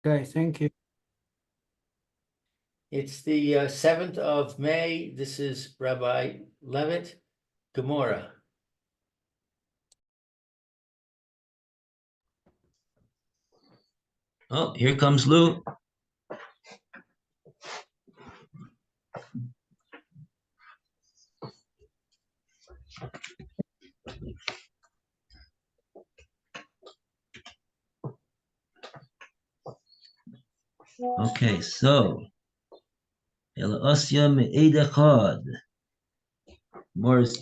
Okay, thank you. It's the 7th of May. This is Rabbi Levitt, Gemora. Oh, here comes Lou. Okay, so El Osya Me'ed Echad. Morris.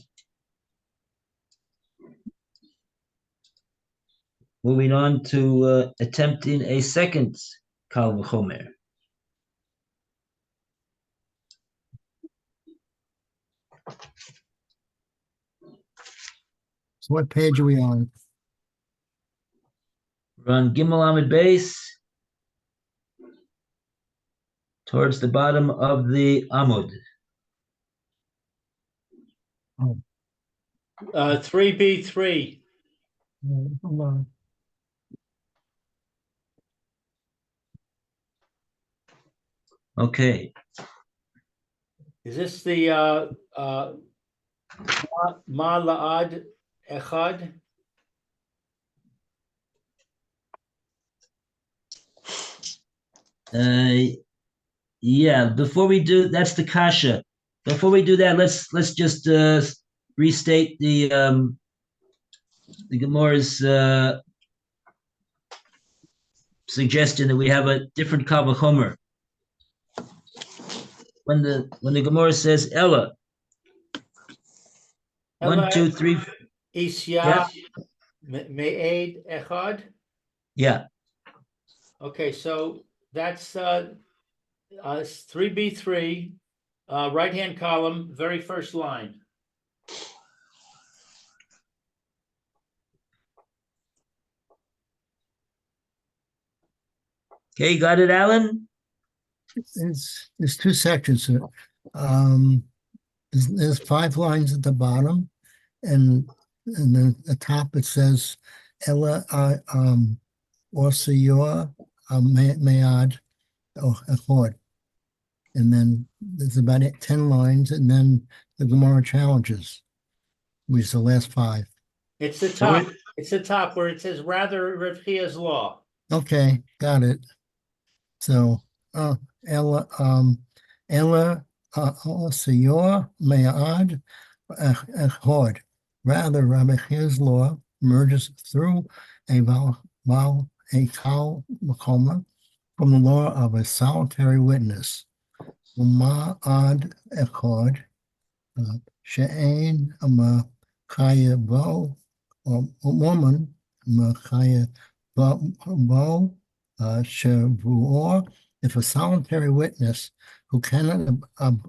Moving on to attempting a second Kal V'chomer. So what page are we on? We're on Gimel Amid Base, towards the bottom of the Amud. 3B3. Hold on. Okay, Is this the Ma'la'ad Echad? yeah, before we do, that's the Kasha. Before we do that, let's just restate the Gemara's suggestion that we have a different Kal V'chomer. When the Gemara says Ella, 1, 2, 3, Isya Me'ed Echad? yeah. Okay, so that's 3B3, right-hand column, very first line. Okay, got it, Alan? There's two sections. There's 5 lines at the bottom, and then at the top it says Ella Orsiyor Mead Echad. And then there's about 10 lines, and then the Gemara challenges, which is the last 5. It's the top. It's the top where it says rather Rav Chia's law. Okay, got it. So Ella Orsiyor Mead Echad. Rather, Rabbi Chia's law emerges through a Kal V'chomer from the law of a solitary witness. Ma'ad Echad She'ein Machaya Bo, or woman Machaya Bo Shavuor. If a solitary witness who cannot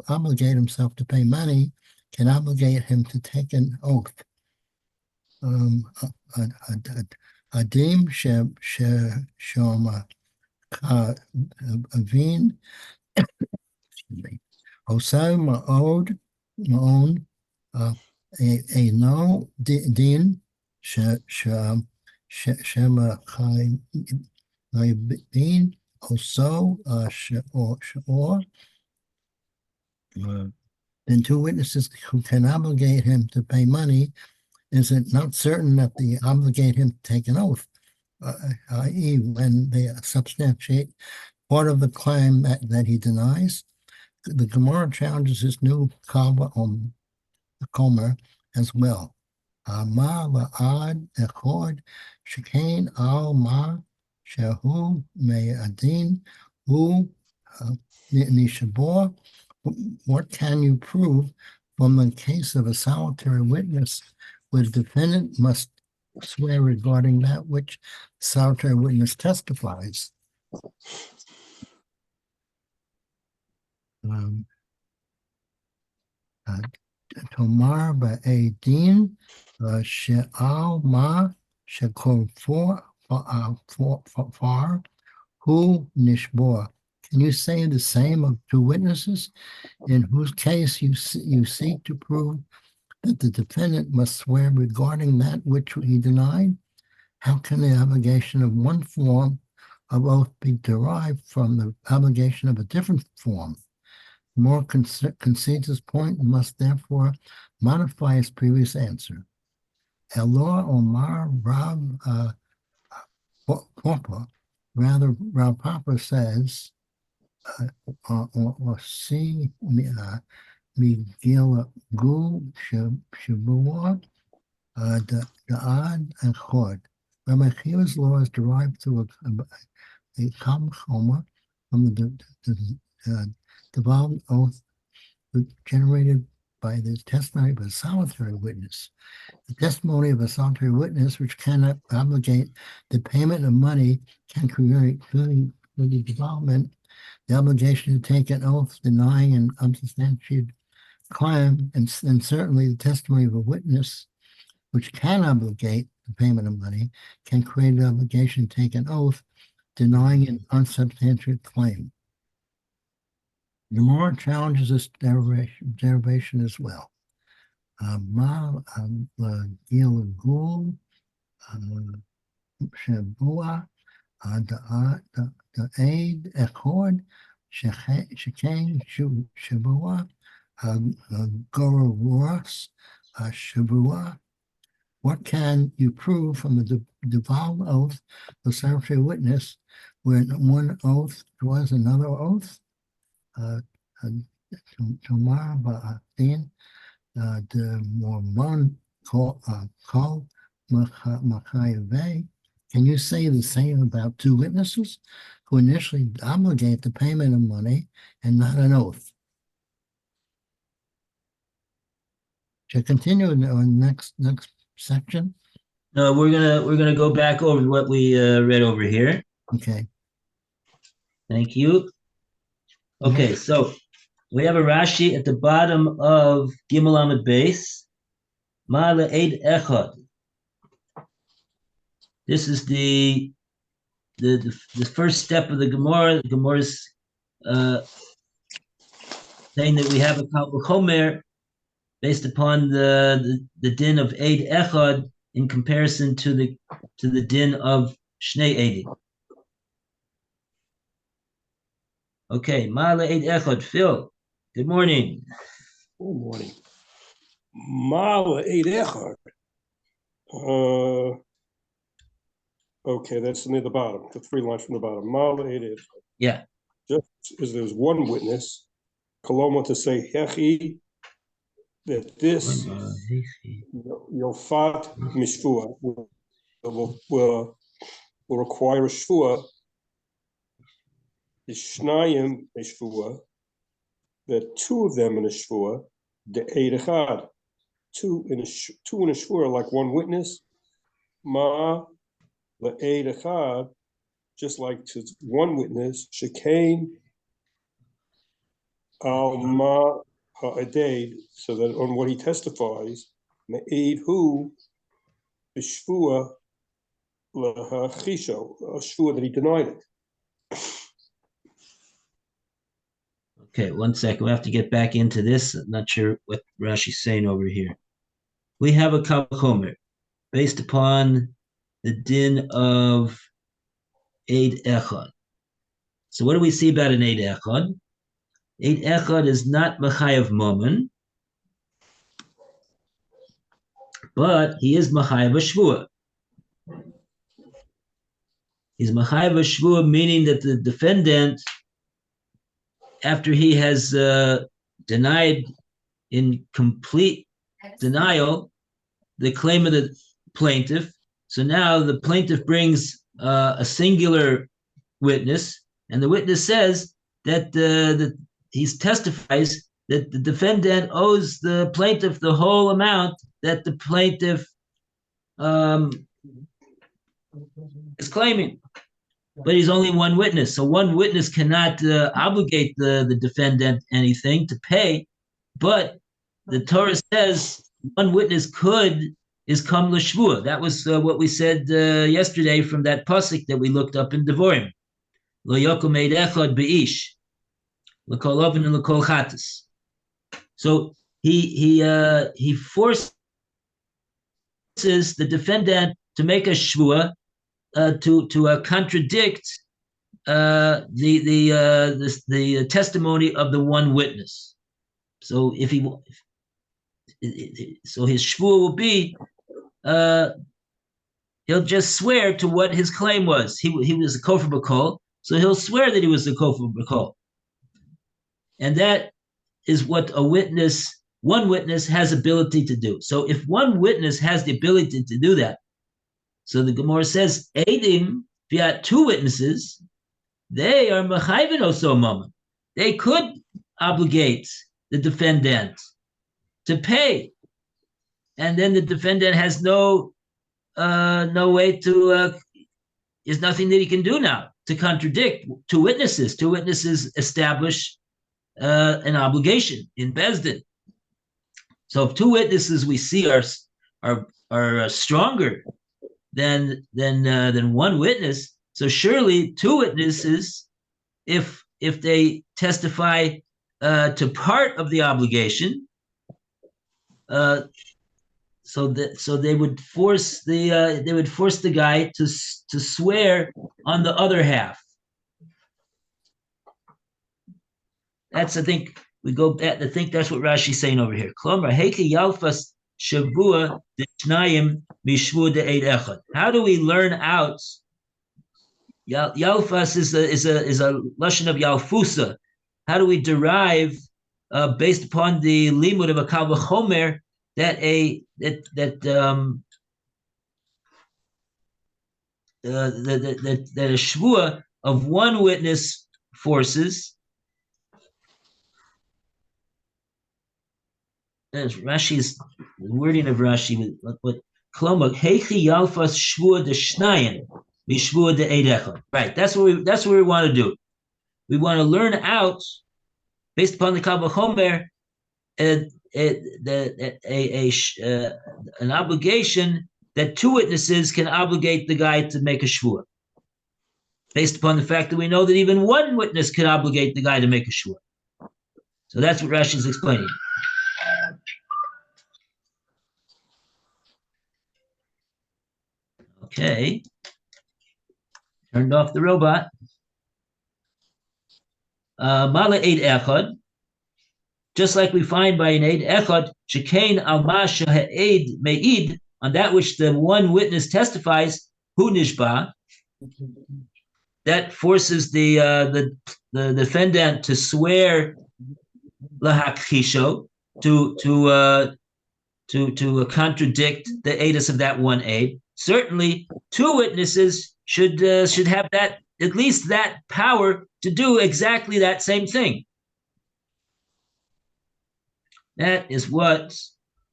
obligate himself to pay money can obligate him to take an oath. Adim Shoma Avin Osai Ma'on a no din Shema Chaybin Oso Sheor. Then 2 witnesses who can obligate him to pay money, is it not certain that they obligate him to take an oath, i.e. when they substantiate part of the claim that he denies? The Gemara challenges his new Kal V'chomer as well. Ma la'ad echad shekain al ma shehu me'adin hu nishabor. What can you prove from the case of a solitary witness where the defendant must swear regarding that which the solitary witness testifies? Tomar ba'edin she'al ma shekol far hu nishbor. Can you say the same of 2 witnesses in whose case you seek to prove that the defendant must swear regarding that which he denied? How can the obligation of one form of oath be derived from the obligation of a different form. More concedes his point and must therefore modify his previous answer. Elor Omar Rav Papa, rather Rav Papa says, or see Miguel Gul Shabua, the Ad and Chod. Rabbi Akiva's law is derived through a common choma from the devolved oath generated by the testimony of a solitary witness. The testimony of a solitary witness, which cannot obligate the payment of money, can create the development, the obligation to take an oath denying an unsubstantiated claim, and certainly the testimony of a witness, which can obligate the payment of money, can create an obligation to take an oath denying an unsubstantiated claim. Gemora challenges this derivation as well. Ma Gil Gul Shabua the aid accord Shekain Shabua Gororos Shabua. What can you prove from the devolved oath of solitary witness when one oath draws another oath? Tomorrow Ba'atin the Mormon called Machayave. Can you say the same about two witnesses who initially obligate the payment of money and not an oath? Shall continue in the next section? No, we're gonna go back over what we read over here. Okay. Thank you. Okay, so we have a Rashi at the bottom of Gimel Amud Beis. Ma le'ed echad. This is the first step of the Gemora. The Gemora's saying that we have a Kal V'chomer based upon the din of Eid Echad in comparison to the din of Shnei Eidim. Okay, Ma le'ed echad. Phil, good morning. Good morning. Ma le'ed echad. Okay, that's near the bottom, the three lines from the bottom. Ma le'ed echad. Yeah. Just as there's one witness, Koloma to say hechi, that this Yofat Mishvua will require a shvua. The Shnayim Mishvua, that two of them in a shvua, the Eid Echad, two in a shvua like one witness. Ma the Eid Echad, just like to one witness, Shekain al Ma ha'aded, so that on what he testifies, Me'ed hu b'shvua l'hachisho, a shvua that he denied it. Okay, one second. We have to get back into this. I'm not sure what Rashi's saying over here. We have a Kal V'chomer based upon the din of Eid Echad. So what do we see about an Eid Echad? Eid Echad is not Machayev Momen, but he is Machayev Shvua. He's Machayev Shvua, meaning that the defendant, after he has denied in complete denial the claim of the plaintiff, so now the plaintiff brings a singular witness, and the witness says that he testifies that the defendant owes the plaintiff the whole amount that the plaintiff is claiming. But he's only one witness, so one witness cannot obligate the defendant anything to pay. But the Torah says one witness is come l'shvua. That was what we said yesterday from that pasuk that we looked up in Devorim. Lo yokum eid echad beish, l'kol oven and l'kol chatas. So he forces the defendant to make a shvua to contradict the testimony of the one witness. So if he so his shvua will be he'll just swear to what his claim was. He was a kofar b'kol, so he'll swear that he was a kofar b'kol, and that is what one witness has ability to do. So if one witness has the ability to do that, so the Gemara says, Eidim, if you had two witnesses, they are mechayvin oso moment. They could obligate the defendant to pay, and then the defendant has no way to. There's nothing that he can do now to contradict two witnesses. Two witnesses establish an obligation in Bezdin. So if two witnesses we see are stronger than one witness, so surely two witnesses, if they testify to part of the obligation, so they would force the guy to swear on the other half. That's, I think, we go back. I think that's what Rashi's saying over here. Klomer heiki yalfas shavua d'shnayim mishvu de'ed echad. How do we learn out? Yalfas is a lashon of yalfusa. How do we derive, based upon the limud of a kal v'chomer, that a shvua of one witness forces? That's Rashi's wording of Rashi. What Kloma heichi yalfas shvua de shnayim mishvua de eidechad. Right. That's what we want to do. We want to learn out, based upon the Kal V'chomer, an obligation that two witnesses can obligate the guy to make a shvua, based upon the fact that we know that even one witness can obligate the guy to make a shvua. So that's what Rashi is explaining. Okay. Turned off the robot. Mala eid echad, just like we find by an eid echad, shekain al ma she'eid me'id, on that which the one witness testifies, hu nishba, that forces the defendant to swear lahakhisho, to contradict the eidus of that one aid. Certainly, two witnesses should have that, at least that power to do exactly that same thing. That is what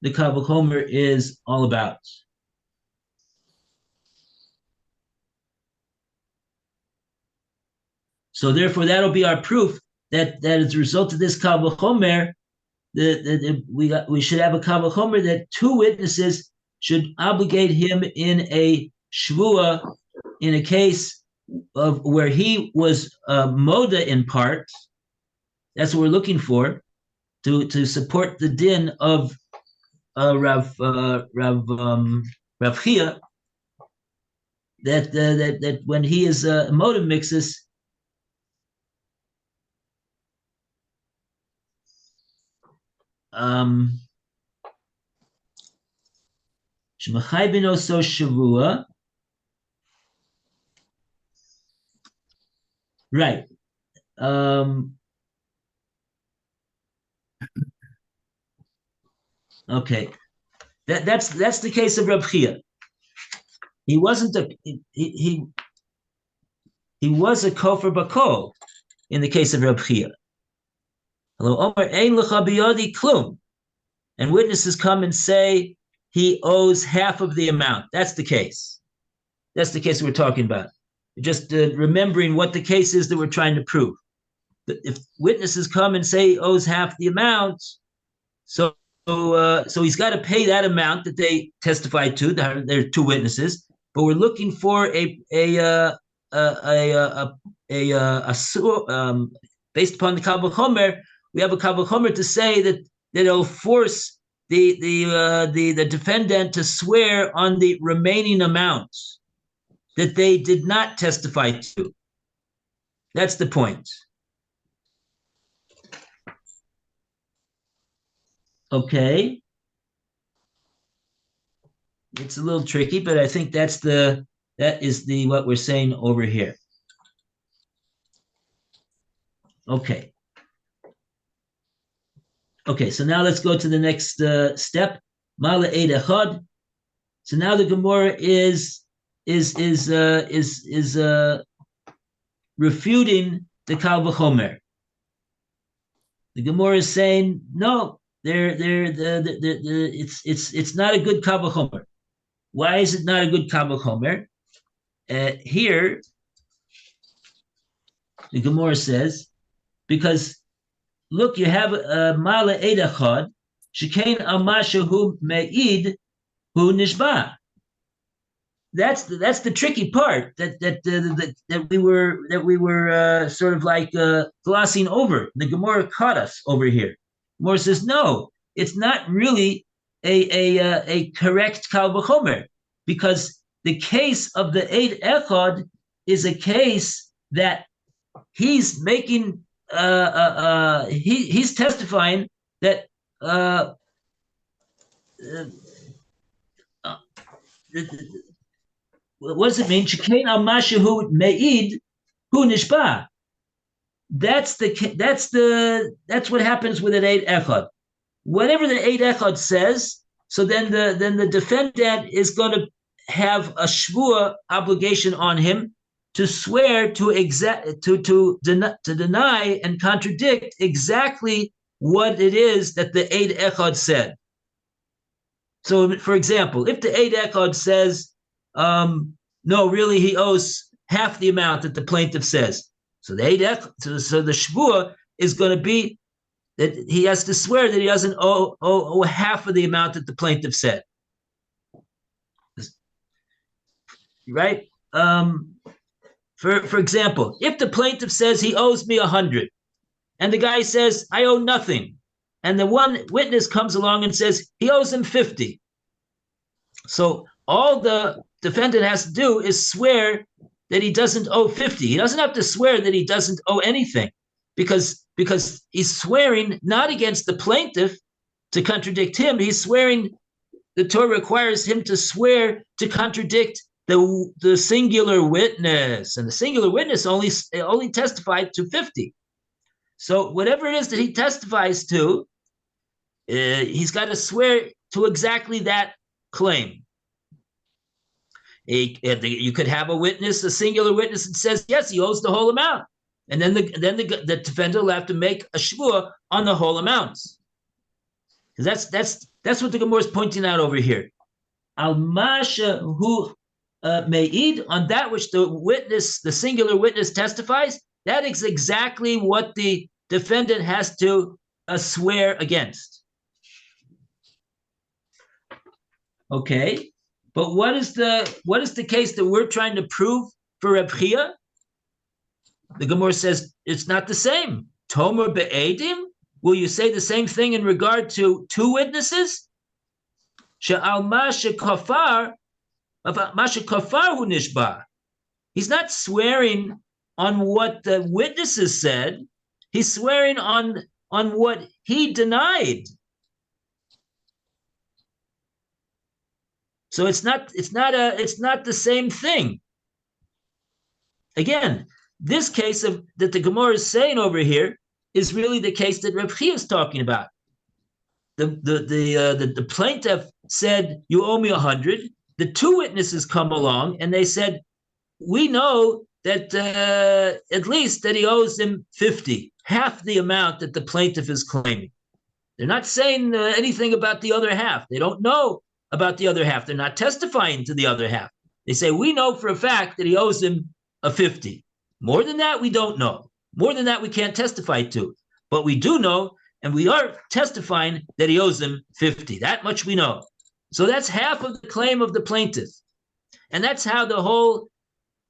the Kal V'chomer is all about. So therefore, that'll be our proof that as a result of this Kal V'chomer, we should have a Kal V'chomer that two witnesses should obligate him in a shvua, in a case of where he was moda in part. That's what we're looking for, to support the din of Rav Chia, that when he is moda mixes, Shemachai so shavua. Right. Okay. That's the case of Rav Chia. He wasn't he was a kofar b'kol in the case of Rav Chia. Hello, Omer ein lecha biyodi klum, and witnesses come and say he owes half of the amount. That's the case. That's the case we're talking about. Just remembering what the case is that we're trying to prove. If witnesses come and say he owes half the amount, so he's got to pay that amount that they testified to. There are two witnesses, but we're looking for based upon the Kal V'chomer, we have a Kal V'chomer to say that it'll force the defendant to swear on the remaining amounts that they did not testify to. That's the point. Okay. It's a little tricky, but I think that is what we're saying over here. Okay. Okay, so now let's go to the next step. Mala Eid Echad. So now the Gemara is refuting the Kal V'chomer. The Gemara is saying no, it's not a good Kal V'chomer. Why is it not a good Kal V'chomer? Here, the Gemara says, because look, you have Mala Eid Echad, Shekain Amashahu Me'id Hu Nishba. That's the tricky part that we were sort of like glossing over. The Gemara caught us over here. Gemara says no, it's not really a correct Kal V'chomer, because the case of the Eid Echad is a case that he's making he's testifying that what does it mean? Shekain al mashahu me'id hu nishba. That's what happens with an Eid Echad. Whatever the Eid Echad says, so then the defendant is going to have a shvua obligation on him to swear to deny and contradict exactly what it is that the Eid Echad said. So, for example, if the Eid Echad says, no, really, he owes half the amount that the plaintiff says, so the Eid Echad, so the shvua is going to be that he has to swear that he doesn't owe half of the amount that the plaintiff said. Right? For example, if the plaintiff says he owes me 100, and the guy says, I owe nothing, and the one witness comes along and says he owes him 50. So all the defendant has to do is swear that he doesn't owe 50. He doesn't have to swear that he doesn't owe anything, because he's swearing not against the plaintiff to contradict him. He's swearing, the Torah requires him to swear to contradict the singular witness, and the singular witness only testified to 50. So whatever it is that he testifies to, he's got to swear to exactly that claim. You could have a singular witness that says, yes, he owes the whole amount. And then the defendant will have to make a shvua on the whole amount. Because that's what the Gemara is pointing out over here. Al masha hu me'id, on that which the singular witness testifies, that is exactly what the defendant has to swear against. Okay, but what is the case that we're trying to prove for Reb Chia? The Gemara says it's not the same. Tomer be'edim, will you say the same thing in regard to two witnesses? She'al masha kafar hu nishba. He's not swearing on what the witnesses said. He's swearing on what he denied. So it's not the same thing. Again, this case that the Gemara is saying over here is really the case that Reb Chia is talking about. The plaintiff said, you owe me 100. The two witnesses come along and they said, we know that at least that he owes him 50, half the amount that the plaintiff is claiming. They're not saying anything about the other half. They don't know about the other half. They're not testifying to the other half. They say, we know for a fact that he owes him a 50. More than that, we don't know. More than that, we can't testify to. But we do know, and we are testifying that he owes him 50. That much we know. So that's half of the claim of the plaintiff. And that's how the whole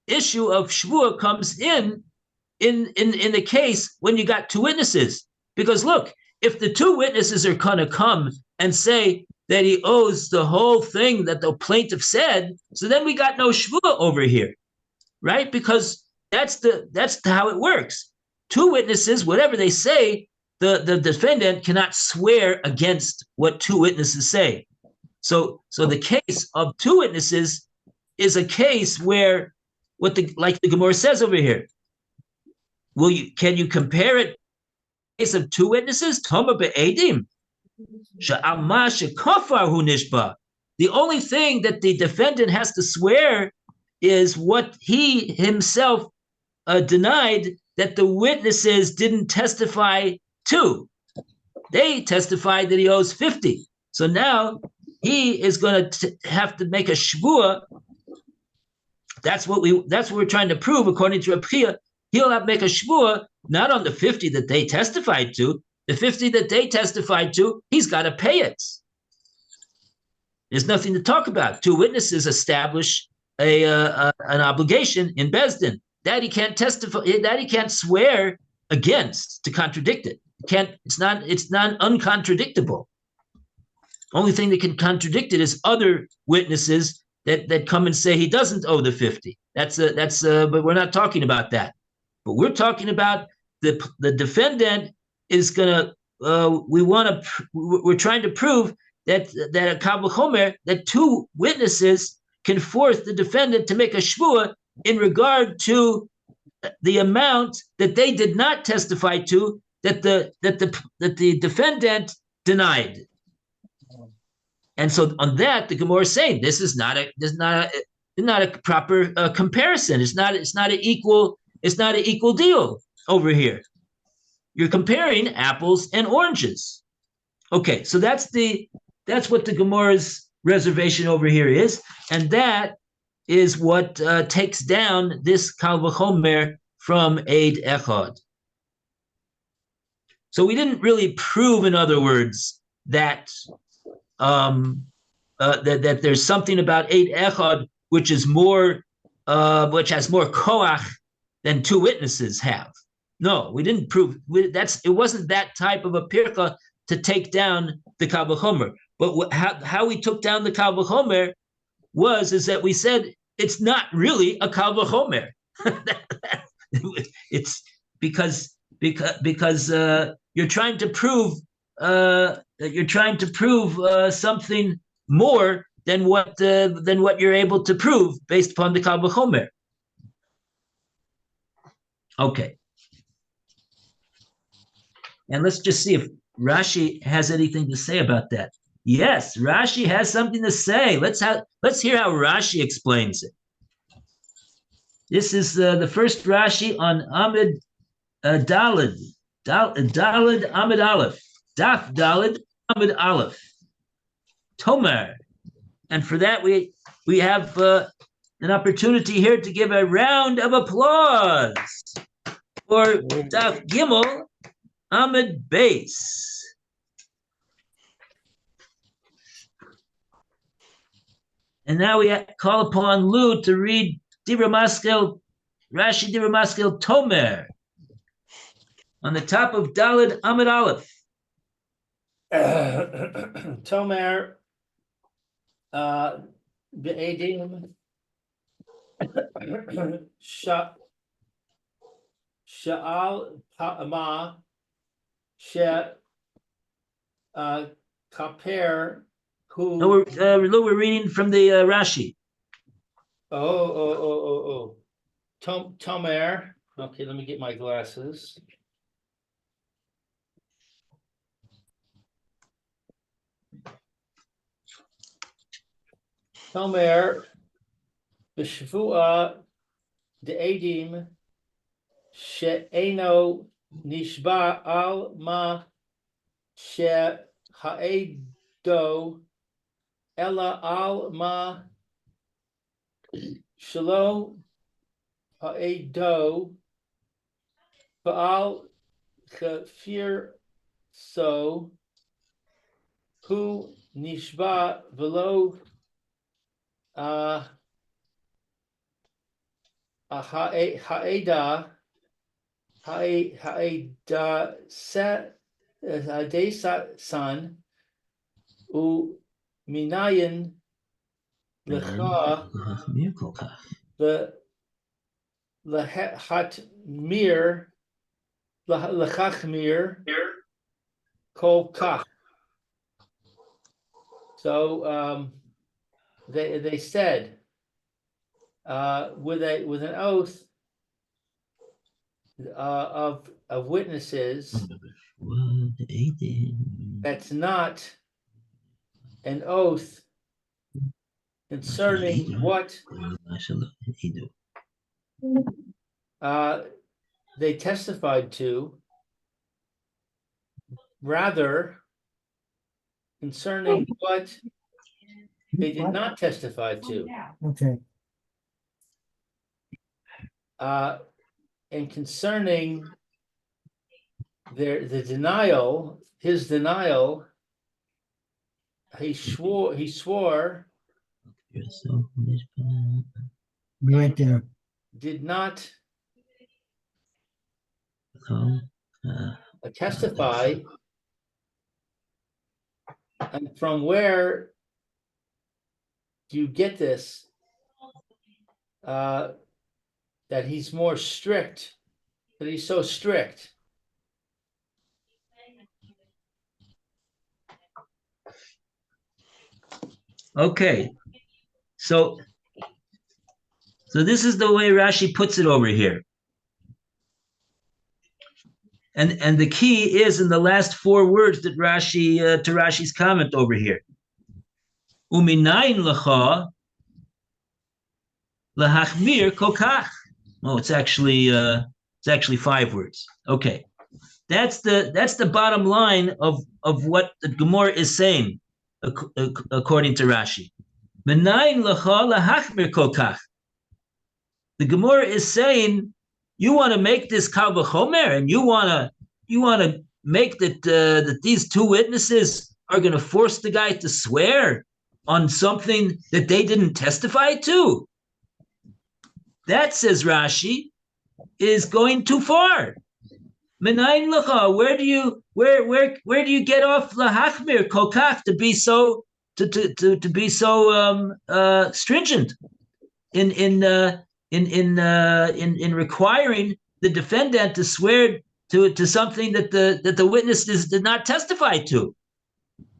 issue of shvua comes in the case when you got two witnesses. Because look, if the two witnesses are going to come and say that he owes the whole thing that the plaintiff said, so then we got no shvua over here, right? Because That's how it works. Two witnesses, whatever they say, the defendant cannot swear against what two witnesses say. So the case of two witnesses is a case where like the Gemora says over here. Can you compare it? Case of two witnesses, Toma be'edim, she'ama she'kofar hu nishba. The only thing that the defendant has to swear is what he himself denied that the witnesses didn't testify to. They testified that he owes 50. So now he is going to have to make a shvua. That's what we're trying to prove according to Rabchia. He'll have to make a shvua not on the 50 that they testified to. The 50 that they testified to, he's got to pay it. There's nothing to talk about. Two witnesses establish an obligation in Bezdin that he can't testify, that he can't swear against to contradict it. It's not uncontradictable. Only thing that can contradict it is other witnesses that come and say he doesn't owe the 50. But we're not talking about that. But we're talking about the defendant is gonna. We're trying to prove that a Kal V'chomer, that two witnesses can force the defendant to make a shvua in regard to the amount that they did not testify to, that the defendant denied. And so on that, the Gemora is saying this is not a proper comparison. It's not an equal deal over here. You're comparing apples and oranges. Okay, so that's what the Gemora's reservation over here is, and that is what takes down this Kal V'chomer from Eid Echad. So we didn't really prove, in other words, that that there's something about Eid Echad which has more koach than two witnesses have. No, we didn't prove. It wasn't that type of a pirka to take down the Kal V'chomer. But how we took down the Kal V'chomer is that we said it's not really a Kal V'chomer. It's because you're trying to prove something more than what you're able to prove based upon the Kal V'chomer. Okay. And let's just see if Rashi has anything to say about that. Yes, Rashi has something to say. Let's hear how Rashi explains it. This is the first Rashi on Amid Dalid Amid Aleph, Daf Dalid Amid Aleph, Tomer. And for that, we have an opportunity here to give a round of applause for Daf Gimel Amid Beis. And now we call upon Lou to read Rashi Divra Maskel Tomer on the top of Dalid Amid Aleph. Tomer Be'edim Sha'al Pa'ama Kaper who. No, we're reading from the Rashi. Tomer. Okay, let me get my glasses. Tomer b'shvua de'edim she'eno nishba al ma she'ha'edo ela al ma shelo ha'edo ba'al chafir so hu nishba v'lo ha'eda san u minayin lecha Lehatmir, lechachmir, kol kach. So they said with an oath of witnesses, that's not an oath concerning what they testified to, rather concerning what they did not testify to. Okay. And concerning the denial, his denial, he swore Right there. did not testify. And from where do you get this? That he's more strict, that he's so strict. Okay, so this is the way Rashi puts it over here. And the key is in the last 4 words that Rashi to Rashi's comment over here. Uminayin lecha lahachmir kokach. Oh, it's actually 5 words. Okay, that's the bottom line of what the Gemora is saying, according to Rashi. Minayin lecha lahachmir kokach. The Gemora is saying, you want to make this kal v'chomer, and you want to make that these 2 witnesses are going to force the guy to swear on something that they didn't testify to. That, says Rashi, is going too far. Menayin lecha, where do you get off lahachmir kokach to be so stringent in requiring the defendant to swear to something that the witnesses did not testify to?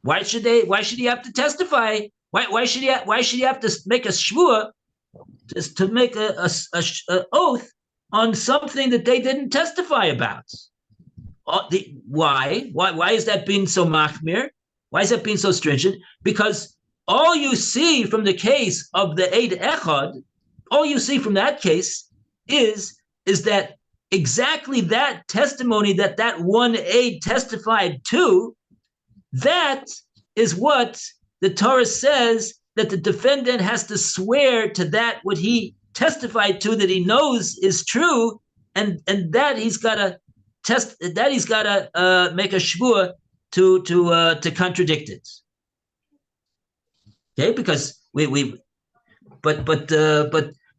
Why should he have to testify? Why should he have to make a shvua to make a oath on something that they didn't testify about? Why is that being so machmir? Why is that being so stringent? Because all you see from the case of the Eid Echad, all you see from that case is that exactly that testimony that one aide testified to, that is what the Torah says that the defendant has to swear to, that what he testified to that he knows is true, and that he's got to make a shvua to contradict it. Okay, because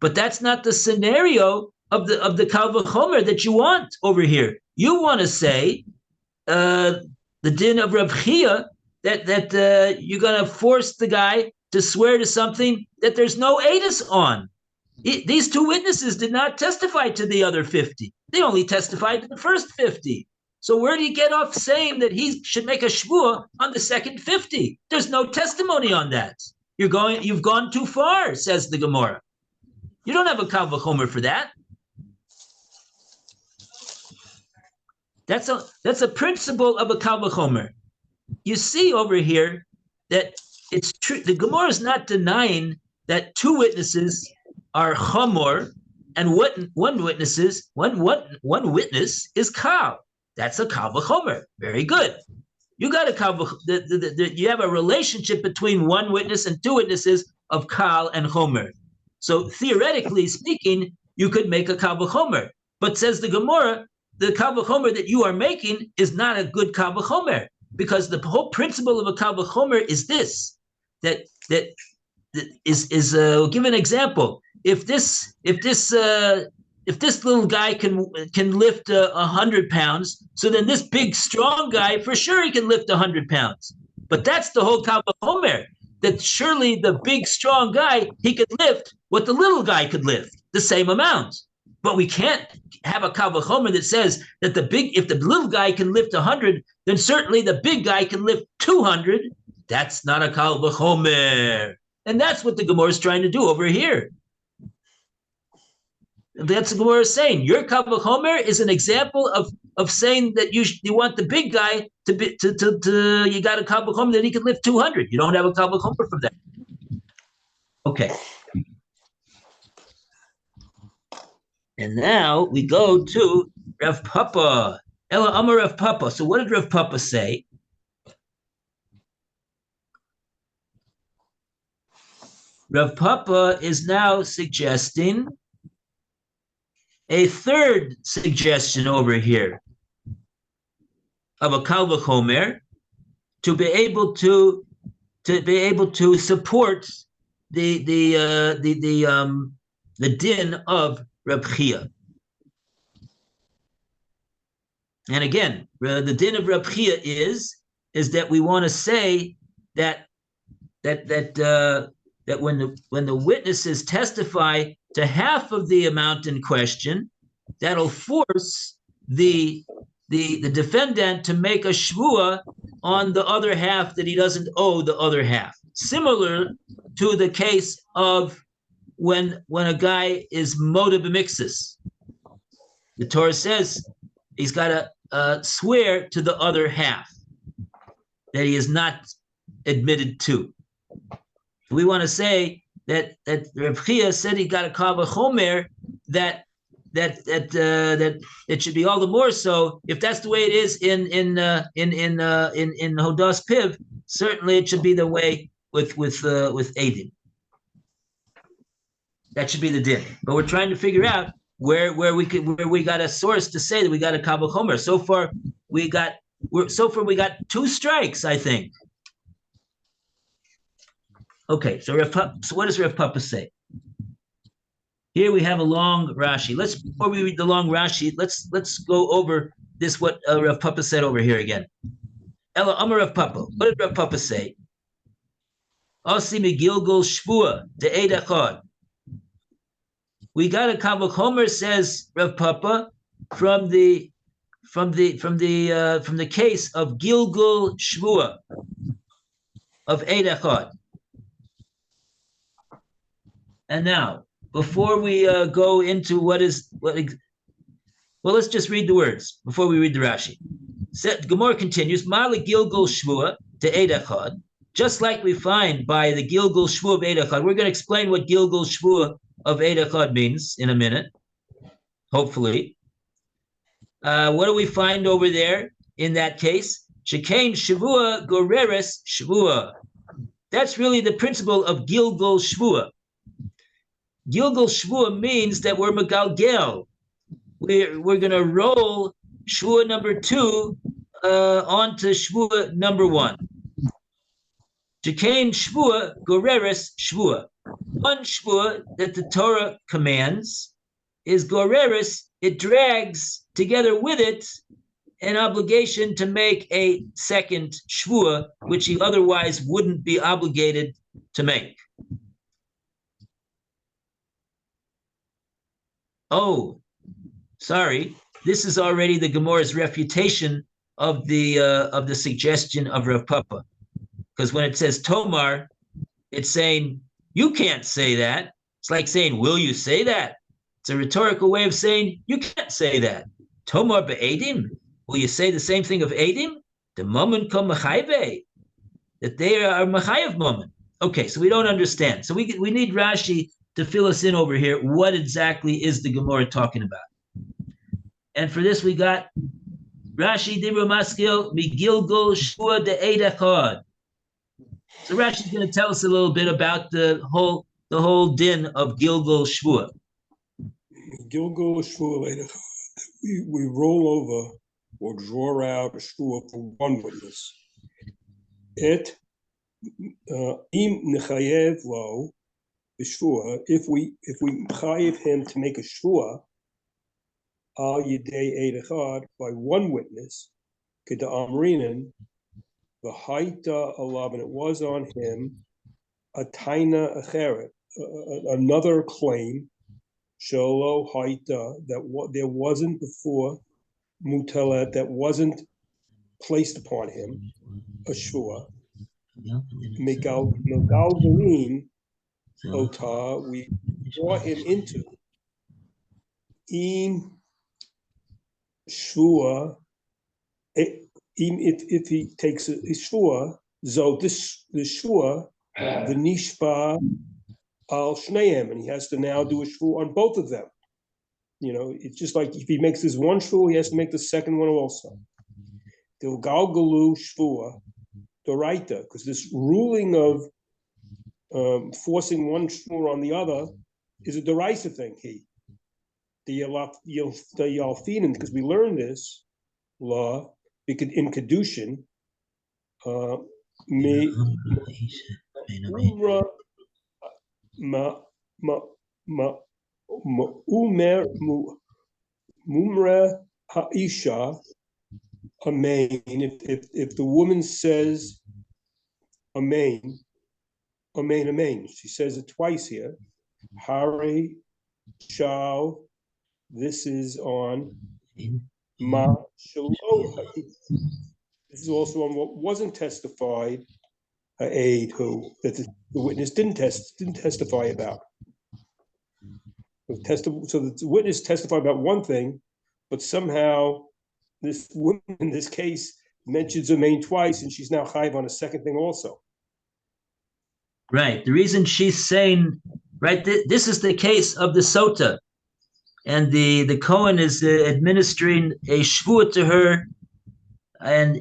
but that's not the scenario of the kal v'chomer that you want over here. You want to say the din of Rav Chia that you're going to force the guy to swear to something that there's no edus on. These 2 witnesses did not testify to the other 50. They only testified to the first 50. So where do you get off saying that he should make a shvua on the second 50? There's no testimony on that. You've gone too far, says the Gemora. You don't have a kal v'chomer for that. That's a principle of a kal v'chomer. You see over here that it's true. The Gemara is not denying that 2 witnesses are chamor, and one witness is kal. That's a kal v'chomer. Very good. You got a kal. You have a relationship between 1 witness and 2 witnesses of kal and chomer. So theoretically speaking, you could make a kal v'chomer. But says the Gemara, the kal v'chomer that you are making is not a good kal v'chomer, because the whole principle of a kal v'chomer is this: that we'll give an example. If this little guy can lift 100 pounds, so then this big strong guy, for sure he can lift 100 pounds. But that's the whole kal v'chomer, that surely the big strong guy, he could lift what the little guy could lift, the same amount. But we can't have a kal v'chomer that says that if the little guy can lift 100, then certainly the big guy can lift 200. That's not a kal v'chomer. And that's what the Gemora is trying to do over here. That's the Gemora is saying. Your kal v'chomer is an example of saying that you want the big guy you got a kal v'chomer that he can lift 200. You don't have a kal v'chomer from that. Okay. And now we go to Rav Papa. Ela Amar Rav Papa. So what did Rav Papa say? Rav Papa is now suggesting a third suggestion over here of a kal v'chomer to be able to support the din of Reb Chia. And again, the din of Reb Chia is that we want to say that when the witnesses testify to half of the amount in question, that'll force the defendant to make a shvua on the other half that he doesn't owe the other half. Similar to the case of when a guy is moda b'mixus. The Torah says he's got to swear to the other half that he is not admitted to. We want to say that Reb Chia said he got a kal v'chomer that it should be all the more so if that's the way it is in Hodas Piv. Certainly, it should be the way with Eidim. That should be the din. But we're trying to figure out where we got a source to say that we got a kal v'chomer. So far we got 2 strikes, I think. Okay, so what does Rav Papa say? Here we have a long Rashi. Before we read the long Rashi, let's go over this, what Rav Papa said over here again. Ela Amar Rav Papa. What did Rav Papa say? Asi migilgul shvua de'ed echad. We got a kal v'chomer, says Rav Papa, from the case of Gilgul Shvua of Eid Echad. And now, before we go into let's just read the words before we read the Rashi. Gemora continues, Ma'ale Gilgul Shvua to Eid Echad, just like we find by the Gilgul Shvua of Eid Echad. We're going to explain what Gilgul Shvua of Eid Echad means in a minute, hopefully. What do we find over there in that case? Shekain Shavua Goreres Shavua. That's really the principle of Gilgul Shvua. Gilgul Shvua means that we're Megalgel. We're going to roll Shvua number 2 onto Shvua number 1. Shekain Shvua Goreres Shvua. One shvua that the Torah commands is goreres. It drags together with it an obligation to make a second shvua, which he otherwise wouldn't be obligated to make. Oh, sorry. This is already the Gemora's refutation of the suggestion of Rav Papa, because when it says Tomar, it's saying, you can't say that. It's like saying, will you say that? It's a rhetorical way of saying, you can't say that. Tomar be'edim. Will you say the same thing of edim? The moment kom mechayve. That they are mechayev moment. Okay, so we don't understand. So we need Rashi to fill us in over here. What exactly is the Gemora talking about? And for this, we got Rashi Dibra Maskil Migilgul Shua de Eid Echad. So Rashi is going to tell us a little bit about the whole din of Gilgul Shvua. Gilgul Shvua, we roll over or draw out a shvua for one witness. Im nechayev lo b'shvua, if we chayev him to make a shvua al yidei eid echad, by one witness, keda amrinan, the haita alav, and it was on him a taina acheret, another claim Sholo Haita, there wasn't before Mutelet, that wasn't placed upon him, a shvua. Megal Galim Ota, we brought him into Im Shvua. If he takes a shvua, so this the shvua, the nishpa al shneim, and he has to now do a shvua on both of them. You know, it's just like if he makes this one shvua, he has to make the second one also. The galgalu shvua, the raita, because this ruling of forcing one shvua on the other is a derisa thing. The Yalfinan, because we learned this law in Kedushin, Mumra Ha'isha, Amen. If the woman says Amen, Amen, Amen, she says it twice here. Hari Shao, this is on Ma Shalo. This is also on what wasn't testified, aid who that the witness didn't testify about. So the witness testified about one thing, but somehow this woman in this case mentions Amen twice, and she's now chayiv on a second thing also. Right. The reason she's saying, right, this is the case of the sota, and the Kohen is administering a shvua to her, and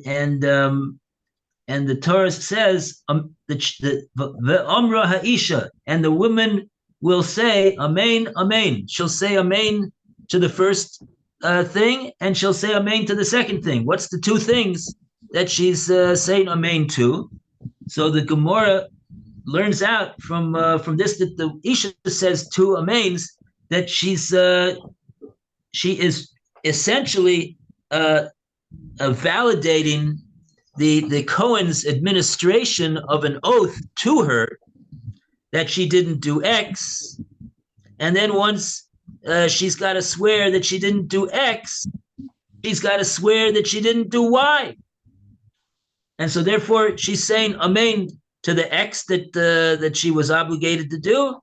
the Torah says the Amra Ha'isha, and the woman will say Amen, Amen. She'll say Amen to the first thing, and she'll say Amen to the second thing. What's the two things that she's saying Amen to? So the Gemora learns out from this that the Isha says two Amens, that she is essentially validating the Cohen's administration of an oath to her that she didn't do X, and then once she's got to swear that she didn't do X, she's got to swear that she didn't do Y, and so therefore she's saying Amen to the X that she was obligated to do,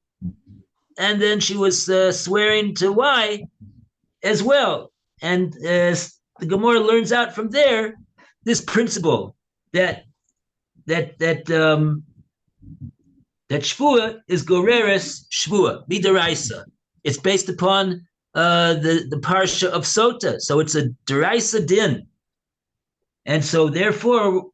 and then she was swearing to Y as well. And the Gemara learns out from there this principle that shvua is goreres shvua bidaraisa. It's based upon the parsha of Sota, so it's a deraisa din, and so therefore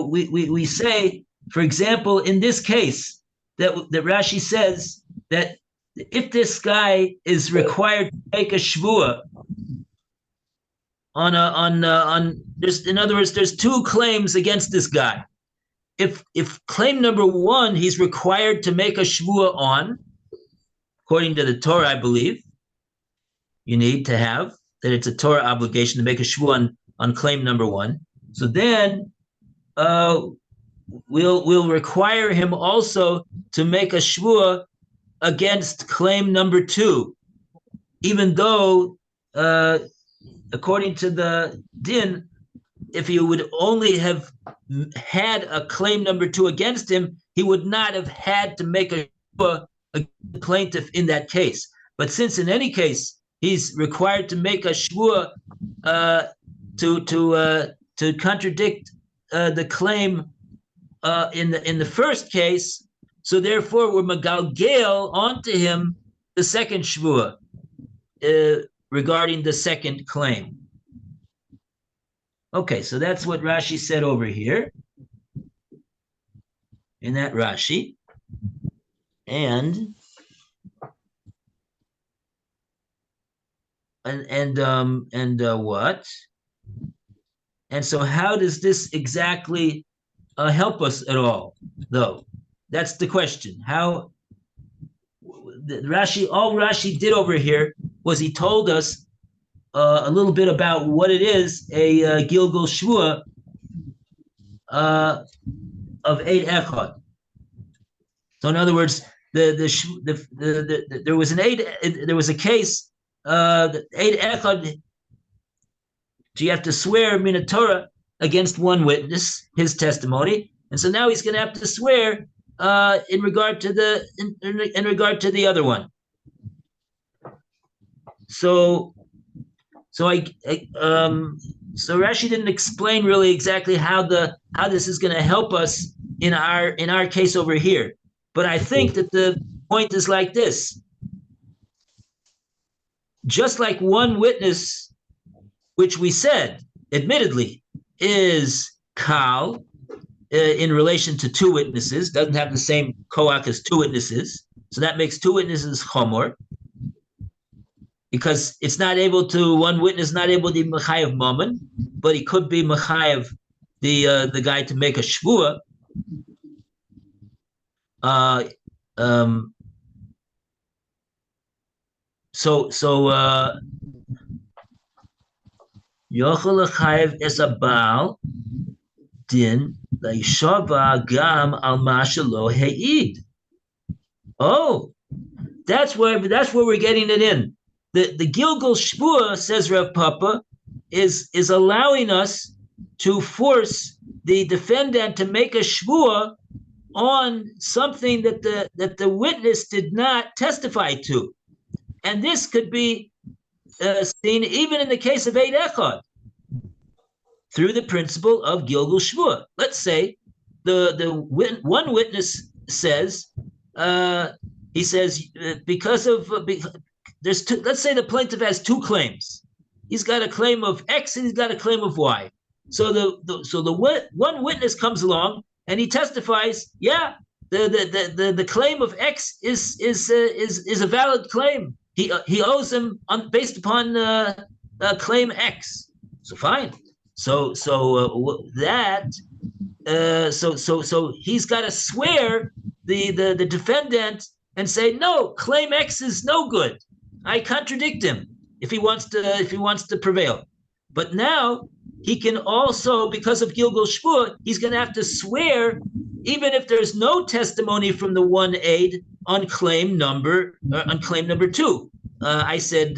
we say, for example, in this case that Rashi says that if this guy is required to make a shvua there's, in other words, there's two claims against this guy. If claim number one, he's required to make a shvua on, according to the Torah, I believe, you need to have that it's a Torah obligation to make a shvua on claim number one. So then we'll require him also to make a shvua against claim number two, even though according to the din, if he would only have had a claim number two against him, he would not have had to make a plaintiff in that case. But since in any case he's required to make a shvua to contradict the claim in the first case, so therefore we're megalgel onto him the second shvua regarding the second claim. Okay, so that's what Rashi said over here in that Rashi. And what? And so how does this exactly help us at all, though? That's the question. How all Rashi did over here was he told us a little bit about what it is, a Gilgal Shvua of 8 Echad. So in other words, there was a case, the Eid Echad, you have to swear Minatorah against one witness, his testimony, and so now he's going to have to swear in regard to the other one. So Rashi didn't explain really exactly how this is going to help us in our case over here. But I think that the point is like this. Just like one witness, which we said, admittedly, is kal in relation to two witnesses, doesn't have the same koach as two witnesses, so that makes two witnesses chomor, because it's not able to, one witness not able to be mechayev mammon, but he could be mechayev the guy to make a shvua. Yochel lechayev es abal din leishava gam al mashalo heid. Oh, that's where we're getting it in. The Gilgal Shvua, says Rav Papa, is allowing us to force the defendant to make a shvua on something that the witness did not testify to, and this could be seen even in the case of Eid Echad through the principle of Gilgal Shvua. Let's say one witness says he says because there's two. Let's say the plaintiff has two claims. He's got a claim of X and he's got a claim of Y. So the one witness comes along and he testifies, yeah, the claim of X is a valid claim. He owes him based upon claim X. So fine. So he's got to swear the defendant and say, no, claim X is no good. I contradict him if he wants to prevail. But now he can also, because of Gilgal Shvua, he's going to have to swear, even if there's no testimony from the one aid on claim number two. I said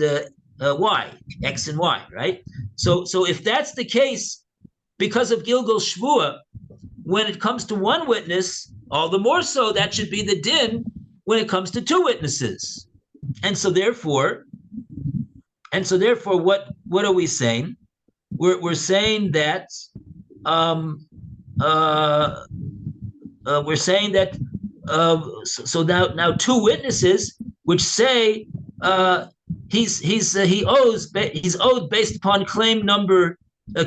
Y, X and Y, right? So if that's the case, because of Gilgal Shvua, when it comes to one witness, all the more so that should be the din when it comes to two witnesses. And so therefore, what are we saying? We're saying that so now two witnesses which say he's owed based upon claim number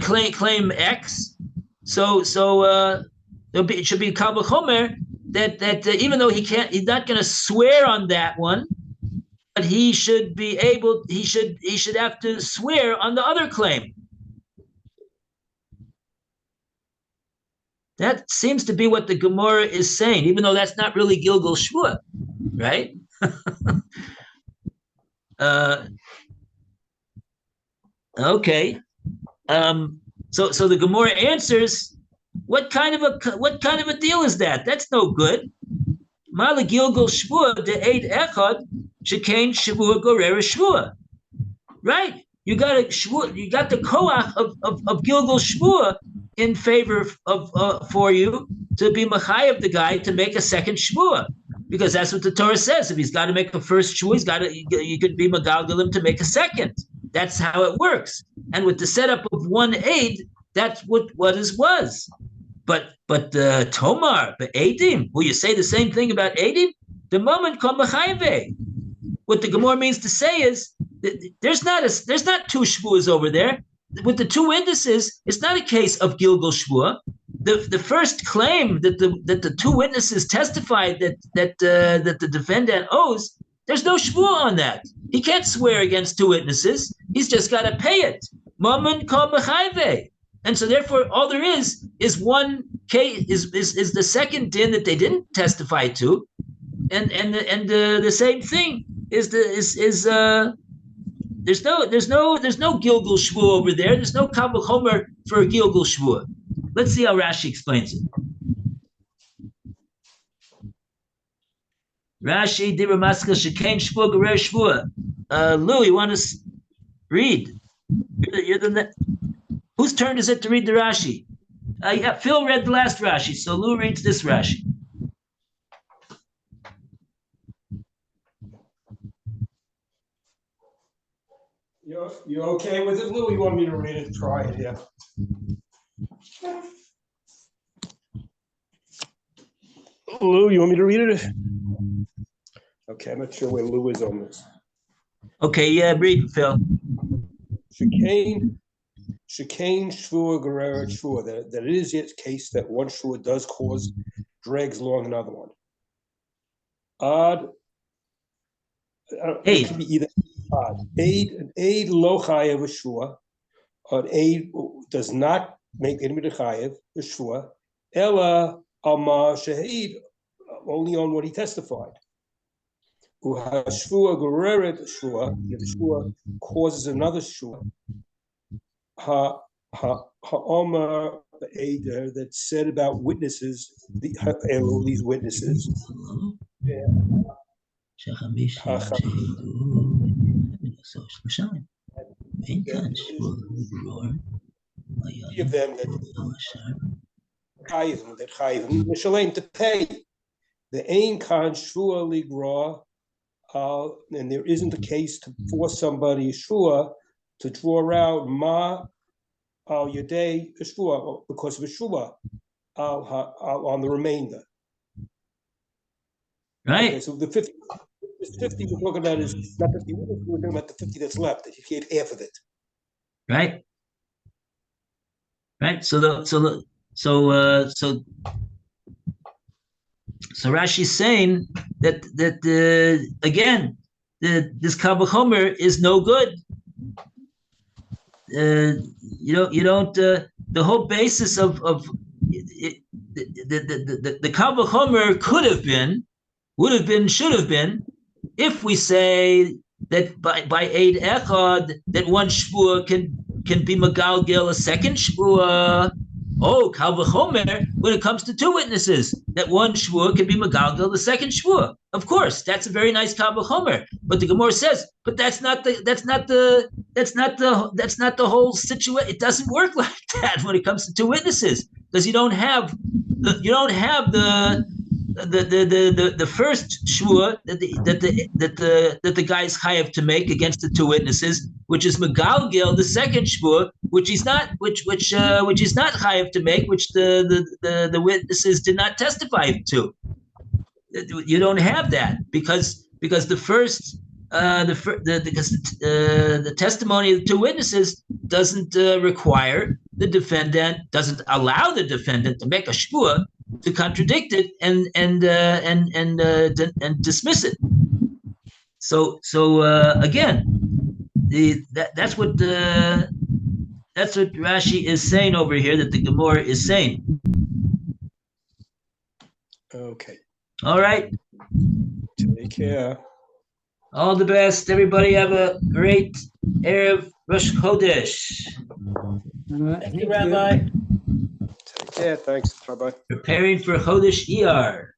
claim X. So it should be kal v'chomer that even though he's not going to swear on that one, but he should have to swear on the other claim. That seems to be what the Gemora is saying, even though that's not really Gilgal Shvua, right? Okay. So the Gemora answers, what kind of a deal is that? That's no good. Mala Gilgal Shvua de Eid Echad shekain Shvua Gorer Shvua. Right? You got the koach of Gilgal Shvua in favor of for you to be mechayev the guy to make a second shvua, because that's what the Torah says. If he's got to make a first shvua, you could be megalgalim to make a second. That's how it works. And with the setup of one aid, that's what was. But Tomar, the Eidim, will you say the same thing about Eidim? The moment called mechayev. What the Gemara means to say is that there's not two shvuas over there. With the two witnesses, it's not a case of Gilgal Shvua. The first claim that the two witnesses testified that the defendant owes, there's no Shvua on that. He can't swear against two witnesses. He's just got to pay it. Mammon kol b'chayve. And so therefore, all there is one case is the second din that they didn't testify to, and the same thing is there's no Gilgal Shvua over there. There's no kal v'chomer for a Gilgal Shvua. Let's see how Rashi explains it. Rashi Dibra Maskil Shekain Shvua Gerer Shvua. Lou, you want to read? You're the whose turn is it to read the Rashi? Yeah, Phil read the last Rashi, so Lou reads this Rashi. You okay with it, Lou? You want me to read it? Try it, yeah. Lou, you want me to read it? Okay, I'm not sure where Lou is on this. Okay, yeah, read, Phil. Shekain Shvua Gerera Shvua. That it is yet case that one Shvua does cause drags along another one. Odd. It could be either odd. Aid lo chayev a Shvua. An aid does not make anybody chayev a Shvua. Ella Alma Shahid, only on what he testified. Shvua Gereret Shvua, the Shvua causes another Shvua. Ha'omar Eider that said about witnesses, these witnesses. Give them that chayim mishalem to pay. The ain kan shvua ligra, and there isn't a case to force somebody shvua to draw out ma al yadei shvua because of a shvua on the remainder. Right. Okay, so the 50 we're talking about is not 50. We're talking about the 50 that's left. That you gave half of it. Right. Right. So Rashi's saying that again, this Kal V'chomer is no good. You don't. The whole basis of the Kal V'chomer could have been, would have been, should have been, if we say that by Eid Echad that one shvua can be Megalgel a second shvua. Oh, Kal V'chomer, when it comes to two witnesses, that one shvua can be Megalgel the second shvua. Of course, that's a very nice Kal V'chomer. But the Gemora says, but that's not the whole situation. It doesn't work like that when it comes to two witnesses, because you don't have the first shvua that the guy is chayav to make against the two witnesses, which is megalgel the second shvua, which he's not chayav to make, which the witnesses did not testify to. You don't have that because the first the testimony of the two witnesses doesn't require the defendant, doesn't allow the defendant to make a shvua to contradict it and dismiss it. So again, that's what Rashi is saying over here, that the Gemora is saying. Okay. All right. Take care. All the best. Everybody have a great Erev Rosh Chodesh. Thank you, Rabbi. Take care. Thanks. Bye-bye. Preparing for Chodesh Iyar.